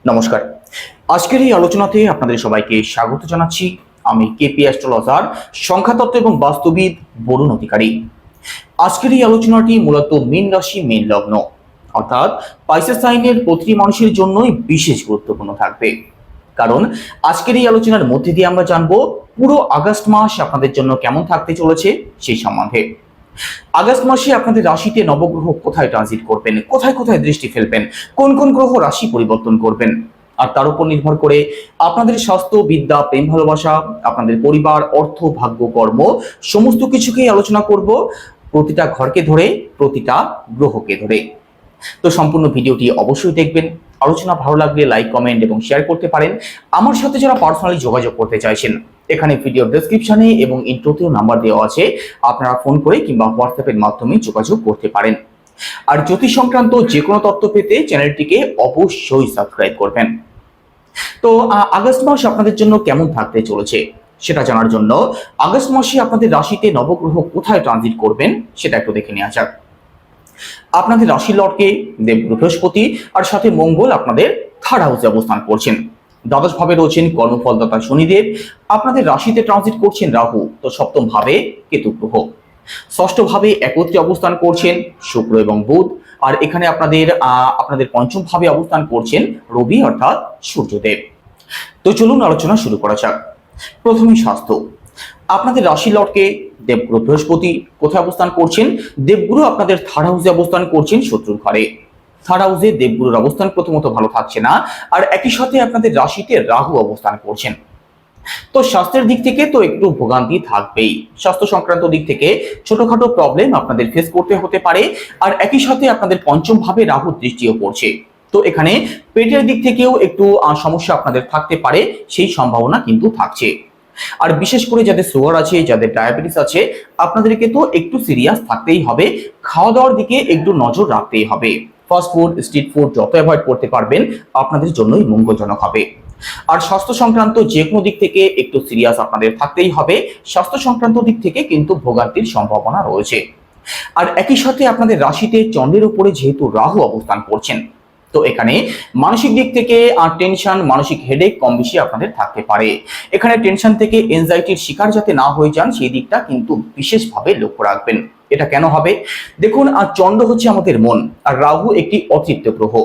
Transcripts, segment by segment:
নমস্কার। আজকের এই আলোচনাতে আপনাদের সবাইকে স্বাগত জানাচ্ছি। আমি কেপি অ্যাস্ট্রোলজার, সংখ্যাতত্ত্ব এবং বাস্তুবিদ বরুণ অধিকারী। আজকের এই আলোচনাটি মূলত মীন রাশি, মীন লগ্ন অর্থাৎ পাইসেস সাইনের প্রতিটি মানুষের জন্যই বিশেষ গুরুত্বপূর্ণ থাকবে। কারণ আজকের এই আলোচনার মধ্যে দিয়ে আমরা জানবো পুরো আগস্ট মাস আপনাদের জন্য কেমন থাকতে চলেছে সেই সম্বন্ধে। আগস্ট মাসে আপনাদের রাশিতে নবগ্রহ কোথায় ট্রানজিট করবেন, কোথায় কোথায় দৃষ্টি ফেলবেন, কোন কোন গ্রহ রাশি পরিবর্তন করবেন, আর তার উপর নির্ভর করে আপনাদের স্বাস্থ্য, বিদ্যা, প্রেম, ভালোবাসা, আপনাদের পরিবার, অর্থ, ভাগ্য, কর্ম সমস্ত কিছুকেই আলোচনা করব, প্রতিটা ঘরকে ধরে, প্রতিটা গ্রহকে ধরে। তো সম্পূর্ণ ভিডিওটি অবশ্যই দেখবেন। আলোচনা ভালো লাগলে লাইক, কমেন্ট এবং শেয়ার করতে পারেন। আমার সাথে যারা পার্সোনালি যোগাযোগ করতে চাইছেন, এখানে ভিডিও ডেসক্রিপশনে এবং ইন্ট্রোতেও নাম্বার দেওয়া আছে, আপনারা ফোন করে কিংবা হোয়াটসঅ্যাপের মাধ্যমে যোগাযোগ করতে পারেন। আর জ্যোতিষ সংক্রান্ত যে কোনো তথ্য পেতে চ্যানেলটিকে অবশ্যই সাবস্ক্রাইব করবেন। তো আগস্ট মাস আপনাদের জন্য কেমন থাকতে চলেছে সেটা জানার জন্য আগস্ট মাসে আপনাদের রাশিতে নবগ্রহ কোথায় ট্রানজিট করবেন সেটা একটু দেখে নেওয়া যাক। আপনাদের রাশির লর্ডকে দেবগুরু বৃহস্পতি আর সাথে মঙ্গল আপনাদের থার্ড হাউসে অবস্থান করছেন। দ্বাদশ ভাবে রয়েছেন কর্মফলদাতা শনিদেব। আপনাদের রাশিতে ট্রানজিট করছেন রাহু, তো সপ্তম ভাবে কেতু গ্রহ। ষষ্ঠ ভাবে একত্রে অবস্থান করছেন শুক্র এবং বুধ। আর এখানে আপনাদের পঞ্চম ভাবে অবস্থান করছেন রবি অর্থাৎ সূর্যদেব। তো চলুন আলোচনা শুরু করা যাক। প্রথমে স্বাস্থ্য। আপনাদের রাশি লর্ডকে দেবগুরু বৃহস্পতি কোথায় অবস্থান করছেন? দেবগুরু আপনাদের থার্ড হাউসে অবস্থান করছেন, শত্রুর ঘরে। থার্ড হাউসে দেবগুরুর অবস্থান প্রথমত ভালো থাকছে না, আর একই সাথে আপনাদের রাশিতে রাহু অবস্থান করছেন। তো স্বাস্থ্যের দিক থেকে তো একটু ভোগান্তি থাকবেই। স্বাস্থ্য সংক্রান্ত দিক থেকে ছোটখাটো প্রবলেম আপনাদের ফেস করতে হতে পারে। আর একই সাথে আপনাদের পঞ্চম ভাবে রাহু দৃষ্টিও পড়ছে, তো এখানে পেটের দিক থেকেও একটু সমস্যা আপনাদের থাকতে পারে, সেই সম্ভাবনা কিন্তু থাকছে। আর বিশেষ করে যাদের সুগার আছে, যাদের ডায়াবেটিস আছে, আপনাদেরকে তো একটু সিরিয়াস থাকতেই হবে। খাওয়া দাওয়ার দিকে একটু নজর রাখতেই হবে। ফাস্ট ফুড, স্ট্রিট ফুড যত অ্যাভয়েড করতে পারবেন আপনাদের জন্যই মঙ্গলজনক হবে। আর স্বাস্থ্য সংক্রান্ত যে কোনো দিক থেকে একটু সিরিয়াস আপনাদের থাকতেই হবে। স্বাস্থ্য সংক্রান্ত দিক থেকে কিন্তু ভোগান্তির সম্ভাবনা রয়েছে। আর একই সাথে আপনাদের রাশিতে চন্দ্রের উপরে যেহেতু রাহু অবস্থান করছেন, তো এখানে মানসিক দিক থেকে টেনশন, মানসিক হেডেক কম বেশি আপনাদের থাকতে পারে। এখানে টেনশন থেকে এনজাইটির শিকার যাতে না হয়ে যান সেই দিকটা কিন্তু বিশেষভাবে লক্ষ্য রাখবেন। এটা কেন হবে? দেখুন, চন্দ্র হচ্ছে আমাদের মন, আর রাহু একটি অতৃপ্ত গ্রহ।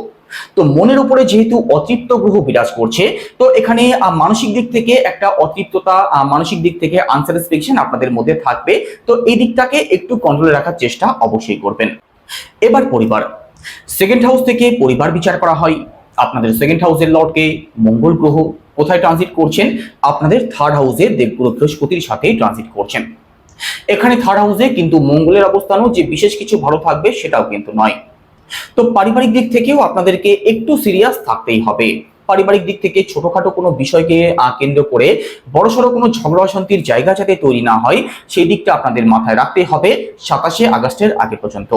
তো মনের উপরে যেহেতু অতৃপ্ত গ্রহ বিরাজ করছে, তো এখানে মানসিক দিক থেকে একটা অতৃপ্ততা, মানসিক দিক থেকে আনস্যাটিসফ্যাকশন আপনাদের মধ্যে থাকবে। তো এই দিকটাকে একটু কন্ট্রোলে রাখার চেষ্টা অবশ্যই করবেন। এবার পরিবার। সেকেন্ড হাউস থেকে পরিবার বিচার করা হয়। আপনাদের সেকেন্ড হাউসের লর্ডকে মঙ্গল গ্রহ কোথায় ট্রানজিট করছেন? আপনাদের থার্ড হাউসে দেবগুরু বৃহস্পতির সাথে ট্রানজিট করছেন। এখানে থার্ড হাউসে কিন্তু মঙ্গলের অবস্থানও যে বিশেষ কিছু ভালো থাকবে সেটাও কিন্তু নয়। তো পারিবারিক দিক থেকেও আপনাদেরকে একটু সিরিয়াস থাকতেই হবে। পারিবারিক দিক থেকে ছোটখাটো কোনো বিষয়কে কেন্দ্র করে বড়সড় কোনো ঝগড়া অশান্তির জায়গা যাতে তৈরি না হয় সেই দিকটা আপনাদের মাথায় রাখতে হবে 27শে আগস্টের আগে পর্যন্ত।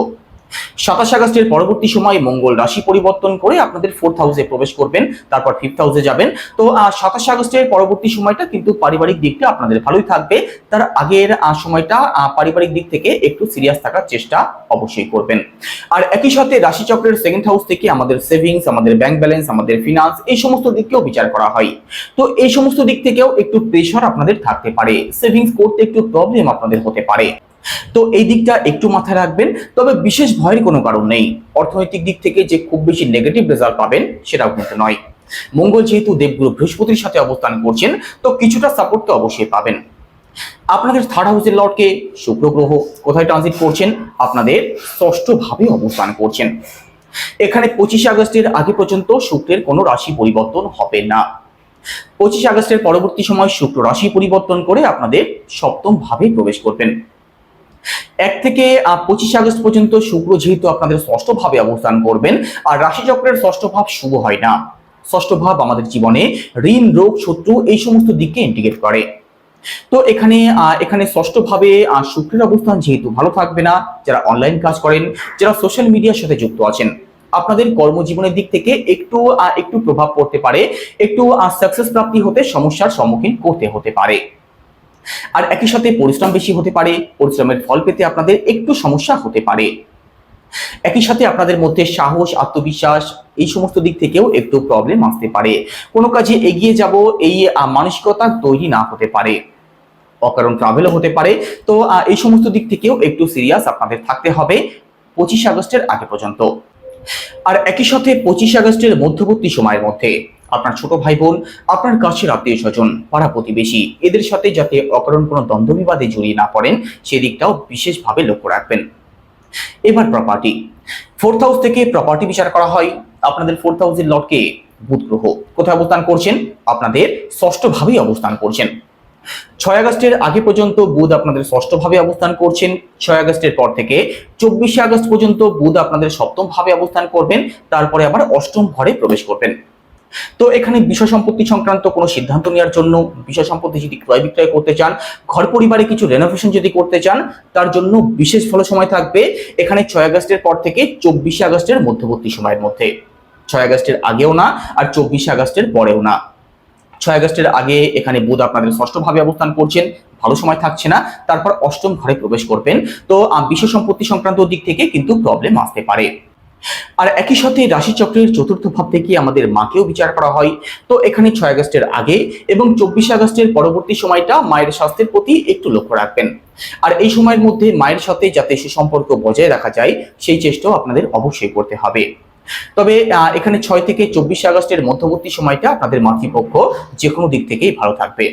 27 আগস্টের পরবর্তী সময় মঙ্গল রাশি পরিবর্তন করে আপনাদের ফোর্থ হাউসে প্রবেশ করবেন, তারপর ফিফথ হাউসে যাবেন। তো 27 আগস্টের পরবর্তী সময়টা কিন্তু পারিবারিক দিকটা আপনাদের ভালোই থাকবে। তার আগের সময়টা পারিবারিক দিক থেকে একটু সিরিয়াস থাকার চেষ্টা অবশ্যই করবেন। আর একই সাথে রাশিচক্রের সেকেন্ড হাউস থেকে আমাদের সেভিংস, আমাদের ব্যাংক ব্যালেন্স, আমাদের ফিনান্স, এই সমস্ত দিককেও বিচার করা হয়। তো এই সমস্ত দিক থেকেও একটু প্রেশার আপনাদের থাকতে পারে। সেভিংস করতে একটু প্রবলেম আপনাদের হতে পারে। তো এই দিকটা একটু মাথায় রাখবেন। তবে বিশেষ ভয়ের কোনো কারণ নেই। অর্থনৈতিক দিক থেকে যে খুব বেশি নেগেটিভ রেজাল্ট পাবেন সেটাও কিন্তু নয়। মঙ্গল যেহেতু দেবগুরু বৃহস্পতির সাথে অবস্থান করছেন, তো কিছুটা সাপোর্ট তো অবশ্যই পাবেন। আপনাদের থার্ড হাউসের লর্ডকে শুক্র গ্রহ কোথায় ট্রানজিট করছেন? আপনাদের ষষ্ঠ ভাবে অবস্থান করছেন। এখানে 25 আগস্টের আগে পর্যন্ত শুক্রের কোনো রাশি পরিবর্তন হবে না। 25 আগস্টের পরবর্তী সময় শুক্র রাশি পরিবর্তন করে আপনাদের সপ্তম ভাবে প্রবেশ করবেন। 1 থেকে 25 আগস্ট পর্যন্ত শুক্র যেহেতু আপনাদের ষষ্ঠ ভাবে অবস্থান করবেন, আর রাশিচক্রের ষষ্ঠ ভাব শুভ হয় না। ষষ্ঠ ভাব আমাদের জীবনে ঋণ, রোগ, শত্রু এই সমস্ত দিককে ইন্ডিকেট করে। তো এখানে ষষ্ঠ ভাবে শুক্রের অবস্থান যেহেতু ভালো থাকবে না, যারা অনলাইন কাজ করেন, যারা সোশ্যাল মিডিয়ার সাথে যুক্ত আছেন, আপনাদের কর্মজীবনের দিক থেকে একটু প্রভাব পড়তে পারে। একটু সাকসেস প্রাপ্তি হতে সমস্যার সম্মুখীন করতে হতে পারে। আর একই সাথে পরিশ্রম বেশি হতে পারে। পরিশ্রমের ফল পেতে আপনাদের একটু সমস্যা হতে পারে। একই সাথে আপনাদের মধ্যে সাহস, আত্মবিশ্বাস এই সমস্ত দিক থেকেও একটু প্রবলেম আসতে পারে। কোনো কাজে এগিয়ে যাব এই মানসিকতা তৈরি না হতে পারে, অকারণ ট্রাভেলও হতে পারে। তো এই সমস্ত দিক থেকেও একটু সিরিয়াস আপনাদের থাকতে হবে 25 আগস্টের আগে পর্যন্ত। আর একই সাথে 25 আগস্টের মধ্যবর্তী সময়ের মধ্যে আপনার ছোট ভাই বোন, আপনার কাছের আত্মীয় স্বজন, পাড়া প্রতিবেশী এদের সাথে যাতে অকারণ কোনো দ্বন্দ্ব বিবাদে জড়িয়ে না পড়েন সেদিকটাও বিশেষভাবে লক্ষ্য রাখবেন। এবার প্রপার্টি, 4th হাউস থেকে প্রপার্টি বিচার করা হয়। আপনাদের 4th হাউসের লর্ডকে বুধ গ্রহ কোথায় অবস্থান করছেন? আপনাদের ষষ্ঠ ভাবেই অবস্থান করছেন। 6 আগস্টের আগে পর্যন্ত বুধ আপনাদের ষষ্ঠ ভাবে অবস্থান করছেন। 6 আগস্টের পর থেকে 24 আগস্ট পর্যন্ত বুধ আপনাদের সপ্তম ভাবে অবস্থান করবেন, তারপরে আবার অষ্টম ঘরে প্রবেশ করবেন। তো এখানে বিষয় সম্পত্তি সংক্রান্ত কোনো সিদ্ধান্ত নেওয়ার জন্য, বিষয় সম্পত্তি যদি ক্রয় বিক্রয় করতে চান, ঘর পরিবারে কিছু রেনোভেশন যদি করতে চান, তার জন্য বিশেষ ভালো সময় থাকবে এখানে 6 আগস্টের পর থেকে 24 আগস্টের মধ্যবর্তী সময়ের মধ্যে। 6 আগস্টের আগেও না, আর 24 আগস্টের পরেও না। 6 আগস্টের আগে এখানে বুধ আপনাদের ষষ্ঠ ভাবে অবস্থান করছেন, ভালো সময় থাকছে না, তারপর অষ্টম ঘরে প্রবেশ করবেন। তো বিষয় সম্পত্তি সংক্রান্ত দিক থেকে কিন্তু প্রবলেম আসতে পারে। আর একই সাথে রাশিচক্রের চতুর্থ ভাব থেকে আমাদের মাকেও বিচার করা হয়। তো এখানে 6 আগস্টের আগে এবং 24 আগস্টের পরবর্তী সময়টা মায়ের স্বাস্থ্যের প্রতি একটু লক্ষ্য রাখবেন। আর এই সময়ের মধ্যে মায়ের সাথে যাতে সুসম্পর্ক বজায় রাখা যায় সেই চেষ্টাও আপনাদের অবশ্যই করতে হবে। তবে এখানে 6 থেকে 24 আগস্টের মধ্যবর্তী সময়টা আপনাদের মাতৃপক্ষ যে কোনো দিক থেকেই ভালো থাকবে।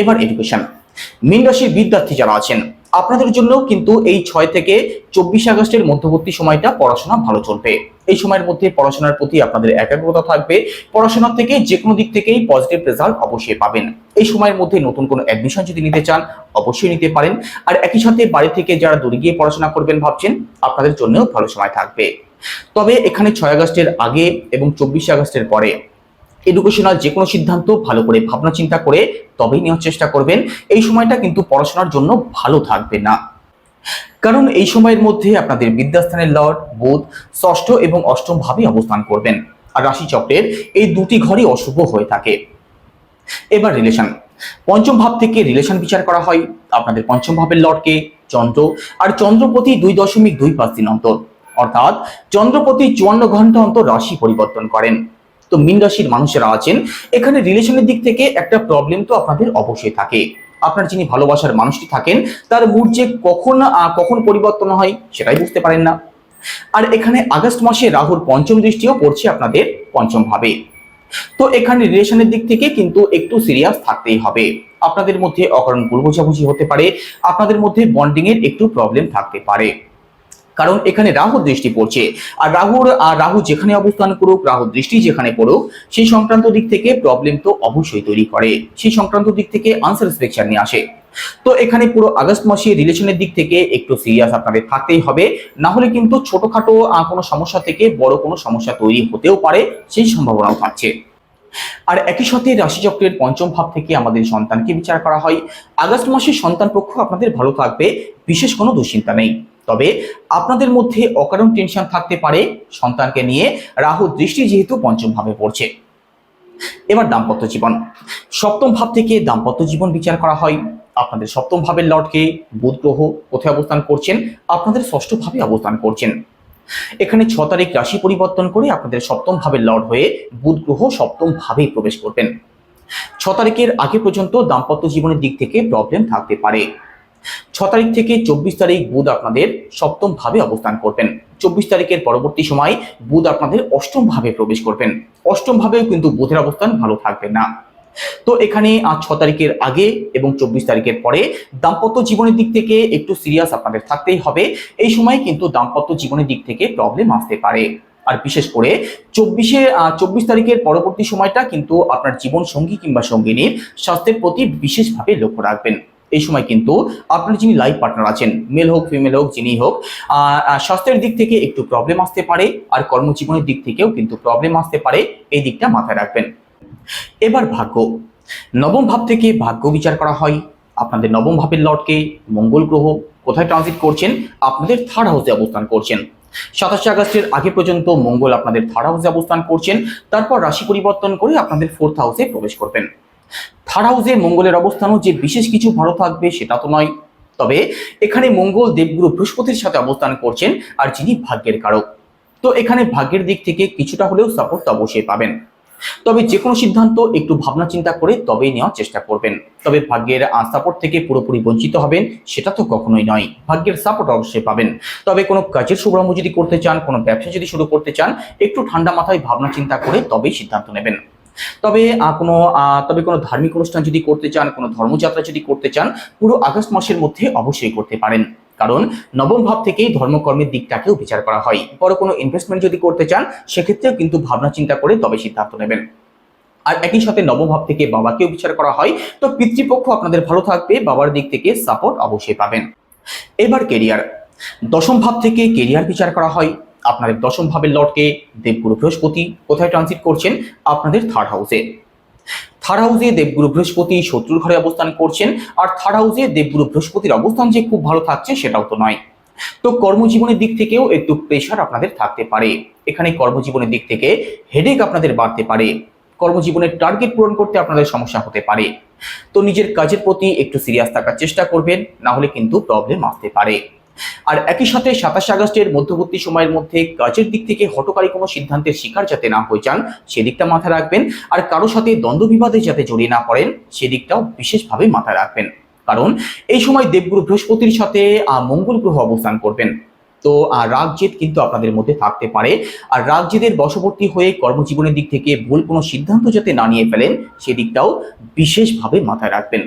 এবার এডুকেশন, মীন রাশির বিদ্যার্থী যারা আছেন আপনাদের জন্য কিন্তু এই 6 থেকে 24 আগস্টের মধ্যবর্তী সময়টা পড়াশোনা ভালো চলবে। এই সময়ের মধ্যে পড়াশোনার প্রতি আপনাদের একাগ্রতা থাকবে, পড়াশোনার থেকে যে কোনো দিক থেকেই পজিটিভ রেজাল্ট অবশ্যই পাবেন। এই সময়ের মধ্যে নতুন কোনো অ্যাডমিশন যদি নিতে চান অবশ্যই নিতে পারেন। আর একই সাথে বাড়ি থেকে যারা দূরে গিয়ে পড়াশোনা করবেন ভাবছেন আপনাদের জন্যও ভালো সময় থাকবে। তবে এখানে 6 আগস্টের আগে এবং 24 আগস্টের পরে এডুকেশনাল যে কোনো সিদ্ধান্ত ভালো করে ভাবনা চিন্তা করে তবেই নেওয়ার চেষ্টা করবেন। এই সময়টা কিন্তু পড়াশোনার জন্য ভালো থাকবে না, কারণ এই সময়ের মধ্যে আপনাদের বিদ্যাস্থানের লর্ড বুধ ষষ্ঠ এবং অষ্টম ভাবে অবস্থান করবেন। আর রাশিচক্রের এই দুটি ঘরই অশুভ হয়ে থাকে। এবার রিলেশন, পঞ্চম ভাব থেকে রিলেশন বিচার করা হয়। আপনাদের পঞ্চম ভাবের লর্ডকে চন্দ্র, আর চন্দ্রপতি 2.25 দিন অন্তর, অর্থাৎ চন্দ্রপতি 54 ঘন্টা অন্তর রাশি পরিবর্তন করেন। তো মীন রাশির মানুষেরা আছেন এখানে রিলেশনের দিক থেকে একটা প্রবলেম তো আপনাদের অবশ্যই থাকে। আপনার যিনি ভালোবাসার মানুষটি থাকেন তার মুড যে কখন পরিবর্তন হয় সেটাই বুঝতে পারেন না। আর এখানে আগস্ট মাসে রাহুর পঞ্চম দৃষ্টিও পড়ছে আপনাদের পঞ্চম ভাবে। তো এখানে রিলেশনের দিক থেকে কিন্তু একটু সিরিয়াস থাকতেই হবে। আপনাদের মধ্যে অকারণ ভুল বোঝাবুঝি হতে পারে, আপনাদের মধ্যে বন্ডিং এর একটু প্রবলেম থাকতে পারে, কারণ এখানে রাহু দৃষ্টি পড়ছে। আর রাহু যেখানে অবস্থান করুক, রাহু দৃষ্টি যেখানে পড়ুক, সেই সংক্রান্ত দিক থেকে প্রবলেম তো অবশ্যই তৈরি করে, সেই সংক্রান্ত দিক থেকে আনস্যাটিসফ্যাকশন নিয়ে আসে। তো এখানে পুরো আগস্ট মাসে রিলেশনের দিক থেকে একটু সিরিয়াস আপনাদের থাকতেই হবে, না হলে কিন্তু ছোটখাটো কোনো সমস্যা থেকে বড় কোনো সমস্যা তৈরি হতেও পারে, সেই সম্ভাবনাও থাকছে। আর একই সাথে রাশিচক্রের পঞ্চম ভাব থেকে আমাদের সন্তানকে বিচার করা হয়। আগস্ট মাসে সন্তান পক্ষ আপনাদের ভালো থাকবে, বিশেষ কোনো দুশ্চিন্তা নেই। তবে আপনাদের মধ্যে অকারণ টেনশন থাকতে পারে সন্তানকে নিয়ে, রাহু দৃষ্টি যেহেতু পঞ্চম ভাবে পড়ছে। এবার দাম্পত্য জীবন, সপ্তম ভাব থেকে দাম্পত্য জীবন বিচার করা হয়। আপনাদের সপ্তম ভাবের লর্ডকে বুধ গ্রহ কোথায় অবস্থান করছেন? আপনাদের ষষ্ঠ ভাবে অবস্থান করছেন। এখানে 6 তারিখ রাশি পরিবর্তন করে আপনাদের সপ্তম ভাবের লর্ড হয়ে বুধ গ্রহ সপ্তম ভাবেই প্রবেশ করবেন। 6 তারিখের আগে পর্যন্ত দাম্পত্য জীবনের দিক থেকে প্রবলেম থাকতে পারে। 6 তারিখ থেকে 24 তারিখ বুধ আপনাদের সপ্তম ভাবে অবস্থান করবেন। 24 তারিখের পরবর্তী সময় বুধ আপনাদের অষ্টম ভাবে প্রবেশ করবেন। অষ্টম ভাবেও কিন্তু বুধের অবস্থান ভালো থাকবে না। তো এখানে 6 তারিখের আগে এবং 24 তারিখের পরে দাম্পত্য জীবনের দিক থেকে একটু সিরিয়াস আপনাদের থাকতেই হবে। এই সময় কিন্তু দাম্পত্য জীবনের দিক থেকে প্রবলেম আসতে পারে। আর বিশেষ করে 24 তারিখের পরবর্তী সময়টা কিন্তু আপনার জীবন সঙ্গী কিংবা সঙ্গিনীর স্বাস্থ্যের প্রতি বিশেষভাবে লক্ষ্য রাখবেন। এই সময় কিন্তু আপনার যিনি লাইফ পার্টনার আছেন, মেল হোক ফিমেল হোক যিনি হোক, স্বাস্থ্যের দিক থেকে একটু প্রবলেম আসতে পারে, আর কর্মজীবনের দিক থেকেও কিন্তু প্রবলেম আসতে পারে, এই দিকটা মাথায় রাখবেন। এবার ভাগ্য, নবম ভাব থেকে ভাগ্য বিচার করা হয়। আপনাদের নবম ভাবের লর্ডকে মঙ্গল গ্রহ কোথায় ট্রানজিট করছেন? আপনাদের 3rd হাউসে অবস্থান করছেন। 27 আগস্টের আগে পর্যন্ত মঙ্গল আপনাদের 3rd হাউসে অবস্থান করছেন, তারপর রাশি পরিবর্তন করে আপনাদের 4th হাউসে প্রবেশ করবেন। 3rd হাউসে মঙ্গলের অবস্থানও যে বিশেষ কিছু ভালো থাকবে সেটা তো নয়, তবে এখানে মঙ্গল দেবগুরু বৃহস্পতির সাথে অবস্থান করছেন, আর যিনি ভাগ্যের কারক। তো এখানে ভাগ্যের দিক থেকে কিছুটা হলেও সাপোর্ট অবশ্যই পাবেন। তবে যে কোনো সিদ্ধান্ত একটু ভাবনা চিন্তা করে তবেই নেওয়ার চেষ্টা করবেন। তবে ভাগ্যের সাপোর্ট থেকে পুরোপুরি বঞ্চিত হবেন সেটা তো কখনোই নয়, ভাগ্যের সাপোর্ট অবশ্যই পাবেন। তবে কোনো কাজের শুভারম্ভ যদি করতে চান, কোনো ব্যবসা যদি শুরু করতে চান, একটু ঠান্ডা মাথায় ভাবনা চিন্তা করে তবেই সিদ্ধান্ত নেবেন। তবে কোনো ধার্মিক অনুষ্ঠান যদি করতে চান, কোনো ধর্মযাত্রা যদি করতে চান, পুরো আগস্ট মাসের মধ্যে অবশ্যই করতে পারেন। কারণ নবম ভাব থেকেই ধর্মকর্মের দিকটাকেও বিচার করা হয়। বড় কোনো ইনভেস্টমেন্ট যদি করতে চান, সেক্ষেত্রেও কিন্তু ভাবনা চিন্তা করে তবে সিদ্ধান্ত নেবেন। আর একই সাথে নবম ভাব থেকে বাবাকেও বিচার করা হয়। তো পিতৃপক্ষ আপনাদের ভালো থাকবে, বাবার দিক থেকে সাপোর্ট অবশ্যই পাবেন। এবার কেরিয়ার, দশম ভাব থেকে কেরিয়ার বিচার করা হয়। আপনাদের দশম ভাবের লর্ডকে দেবগুরু বৃহস্পতি কোথায় ট্রানজিট করছেন? আপনাদের থার্ড হাউসে। থার্ড হাউসে দেবগুরু বৃহস্পতি শত্রুর ঘরে অবস্থান করছেন। আর থার্ড হাউসে দেবগুরু বৃহস্পতির অবস্থান যে খুব ভালো থাকছে সেটাও তো নয়। তো কর্মজীবনের দিক থেকেও একটু প্রেশার আপনাদের থাকতে পারে। এখানে কর্মজীবনের দিক থেকে হেডেক আপনাদের বাড়তে পারে। কর্মজীবনের টার্গেট পূরণ করতে আপনাদের সমস্যা হতে পারে। তো নিজের কাজের প্রতি একটু সিরিয়াস থাকার চেষ্টা করবেন, না হলে কিন্তু প্রবলেম আসতে পারে। আর একই সাথে 27 আগস্টের মধ্যবর্তী সময়ের মধ্যে কাজের দিক থেকে হঠকারী কোনো সিদ্ধান্তের শিকার যাতে না হয়ে যান সেদিকটা মাথায় রাখবেন। আর কারো সাথে দ্বন্দ্ব বিবাদে যাতে জড়িয়ে না পড়েন সেদিকটাও বিশেষভাবে মাথায় রাখবেন। কারণ এই সময় দেবগুরু বৃহস্পতির সাথে মঙ্গল গ্রহ অবস্থান করবেন। তো রাগ জেদ কিন্তু আপনাদের মধ্যে থাকতে পারে। আর রাগ জেদের বশবর্তী হয়ে কর্মজীবনের দিক থেকে ভুল কোনো সিদ্ধান্ত যাতে না নিয়ে ফেলেন সেদিকটাও বিশেষভাবে মাথায় রাখবেন।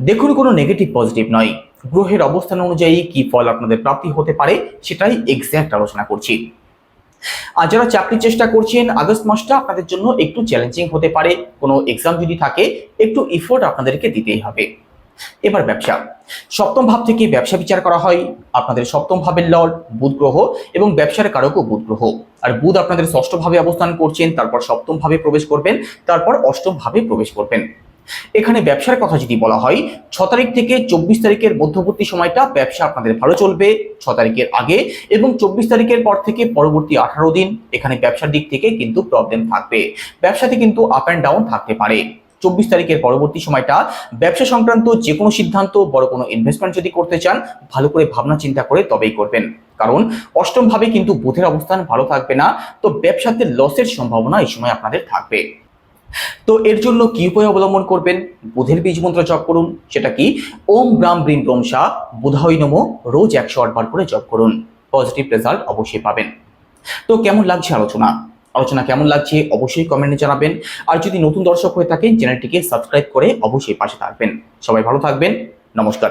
দেখুন, কোনো নেগেটিভ পজিটিভ নয়, গ্রহের অবস্থান অনুযায়ী কি ফল আপনাদের প্রাপ্তি হতে পারে সেটাই এক্স্যাক্ট আলোচনা করছি। আর যারা চাকরির চেষ্টা করছেন, আগস্ট মাসটা আপনাদের জন্য একটু চ্যালেঞ্জিং হতে পারে। কোনো এক্সাম যদি থাকে, একটু এফোর্ট আপনাদেরকে দিতেই হবে। এবার ব্যবসা, সপ্তম ভাব থেকে ব্যবসা বিচার করা হয়। আপনাদের সপ্তম ভাবের লর্ড বুধ গ্রহ এবং ব্যবসার কারকও বুধ গ্রহ। আর বুধ আপনাদের ষষ্ঠ ভাবে অবস্থান করছেন, তারপর সপ্তম ভাবে প্রবেশ করবেন, তারপর অষ্টম ভাবে প্রবেশ করবেন। এখানে ব্যবসার কথা যদি বলা হয়, 6 তারিখ থেকে 24 তারিখের মধ্যবর্তী সময়টা ব্যবসা আপনাদের ভালো চলবে। 6 তারিখের আগে এবং 24 তারিখের পর থেকে পরবর্তী 18 দিন এখানে ব্যবসার দিক থেকে কিন্তু প্রবলেম থাকবে। ব্যবসাতে কিন্তু আপ অ্যান্ড ডাউন থাকতে পারে। 24 তারিখের পরবর্তী সময়টা ব্যবসা সংক্রান্ত যে কোনো সিদ্ধান্ত, বড় কোনো ইনভেস্টমেন্ট যদি করতে চান, ভালো করে ভাবনা চিন্তা করে তবেই করবেন। কারণ অষ্টম ভাবে কিন্তু বুধের অবস্থান ভালো থাকবে না। তো ব্যবসাতে লসের সম্ভাবনা এই সময় আপনাদের থাকবে। তো এর জন্য কি উপায় অবলম্বন করবেন? বুধের বীজ মন্ত্র জপ করুন। সেটা কি? ওম ব্রাম ব্রিম ব্রোম সা বুধায় নমো, রোজ 108 বার করে জপ করুন। পজিটিভ রেজাল্ট অবশ্যই পাবেন। তো কেমন লাগছে আলোচনা কেমন লাগছে অবশ্যই কমেন্টে জানাবেন। আর যদি নতুন দর্শক হয়ে থাকেন, চ্যানেলটিকে সাবস্ক্রাইব করে অবশ্যই পাশে থাকবেন। সবাই ভালো থাকবেন। নমস্কার।